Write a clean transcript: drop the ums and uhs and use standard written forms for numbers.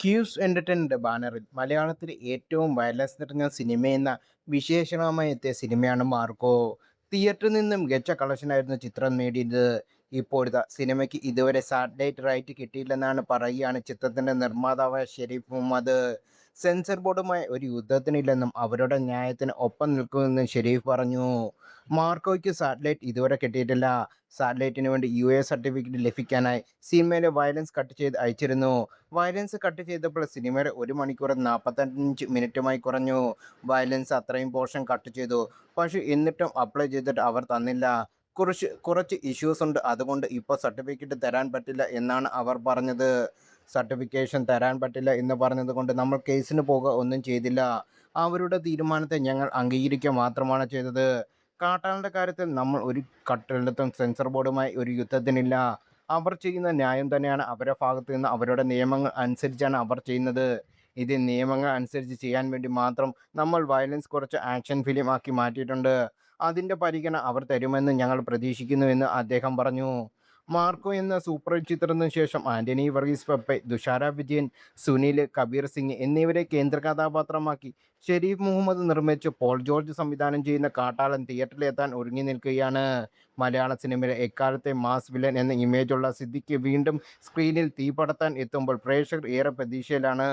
Quiz entertainment ബാനറിൽ മലയാളത്തിലെ ഏറ്റവും വയലൻസ് നിറഞ്ഞ സിനിമയെന്ന വിശേഷണവുമായി എത്തിയ സിനിമയാണ് മാർക്കോ. തിയേറ്ററിൽ നിന്നും മികച്ച കളക്ഷനായിരുന്നു ചിത്രം നേടിയത്. ഇപ്പോഴിതാ സിനിമയ്ക്ക് ഇതുവരെ സാറ്റലൈറ്റ് റൈറ്റ് കിട്ടിയില്ലെന്നാണ് പറയുകയാണ് ചിത്രത്തിൻ്റെ നിർമ്മാതാവായ ഷെരീഫ് മുഹമ്മദ്. സെൻസർ ബോർഡുമായി ഒരു യുദ്ധത്തിനില്ലെന്നും അവരുടെ ന്യായത്തിന് ഒപ്പം നിൽക്കുമെന്നും ഷെരീഫ് പറഞ്ഞു. മാർക്കോയ്ക്ക് സാറ്റലൈറ്റ് ഇതുവരെ കിട്ടിയിട്ടില്ല. സാറ്റലൈറ്റിന് വേണ്ടി US സർട്ടിഫിക്കറ്റ് ലഭിക്കാനായി സിനിമയിലെ വയലൻസ് കട്ട് ചെയ്ത് അയച്ചിരുന്നു. വയലൻസ് കട്ട് ചെയ്തപ്പോൾ സിനിമയുടെ 1 മണിക്കൂറും 45 മിനിറ്റുമായി കുറഞ്ഞു. വയലൻസ് അത്രയും പോർഷൻ കട്ട് ചെയ്തു. പക്ഷേ എന്നിട്ടും അപ്ലൈ ചെയ്തിട്ട് അവർ തന്നില്ല. കുറച്ച് ഇഷ്യൂസ് ഉണ്ട്. അതുകൊണ്ട് ഇപ്പോൾ സർട്ടിഫിക്കറ്റ് തരാൻ പറ്റില്ല എന്നാണ് അവർ പറഞ്ഞത്. സർട്ടിഫിക്കേഷൻ തരാൻ പറ്റില്ല എന്ന് പറഞ്ഞതുകൊണ്ട് നമ്മൾ കേസിന് പോകുക ഒന്നും ചെയ്തില്ല. അവരുടെ തീരുമാനത്തെ ഞങ്ങൾ അംഗീകരിക്കുക മാത്രമാണ് ചെയ്തത്. കാട്ടാളൻ്റെ കാര്യത്തിൽ നമ്മൾ ഒരു ഘട്ടത്തിലും സെൻസർ ബോർഡുമായി ഒരു യുദ്ധത്തിനില്ല. അവർ ചെയ്യുന്ന ന്യായം തന്നെയാണ്. അവരുടെ ഭാഗത്ത് നിന്ന് അവരുടെ നിയമങ്ങൾ അനുസരിച്ചാണ് അവർ ചെയ്യുന്നത്. ഇത് നിയമങ്ങൾ അനുസരിച്ച് ചെയ്യാൻ വേണ്ടി മാത്രം നമ്മൾ വയലൻസ് കുറച്ച് ആക്ഷൻ ഫിലിം ആക്കി മാറ്റിയിട്ടുണ്ട്. അതിൻ്റെ പരിഗണന അവർ തരുമെന്ന് ഞങ്ങൾ പ്രതീക്ഷിക്കുന്നുവെന്ന് അദ്ദേഹം പറഞ്ഞു. മാർക്കോ എന്ന സൂപ്പർ ഹിറ്റ് ചിത്രത്തിന് ശേഷം ആന്റണി വർഗീസ് പെപ്പെ, തുഷാര വിജയൻ, സുനിൽ, കബീർ സിംഗ് എന്നിവരെ കേന്ദ്ര കഥാപാത്രമാക്കി ഷെരീഫ് മുഹമ്മദ് നിർമ്മിച്ച് പോൾ ജോർജ് സംവിധാനം ചെയ്യുന്ന കാട്ടാളൻ തിയേറ്ററിലെത്താൻ ഒരുങ്ങി നിൽക്കുകയാണ്. മലയാള സിനിമയിലെ എക്കാലത്തെ മാസ് വില്ലൻ എന്ന ഇമേജുള്ള സിദ്ദിഖ് വീണ്ടും സ്ക്രീനിൽ തീ പടർത്താൻ എത്തുമ്പോൾ പ്രേക്ഷകർ ഏറെ പ്രതീക്ഷയിലാണ്.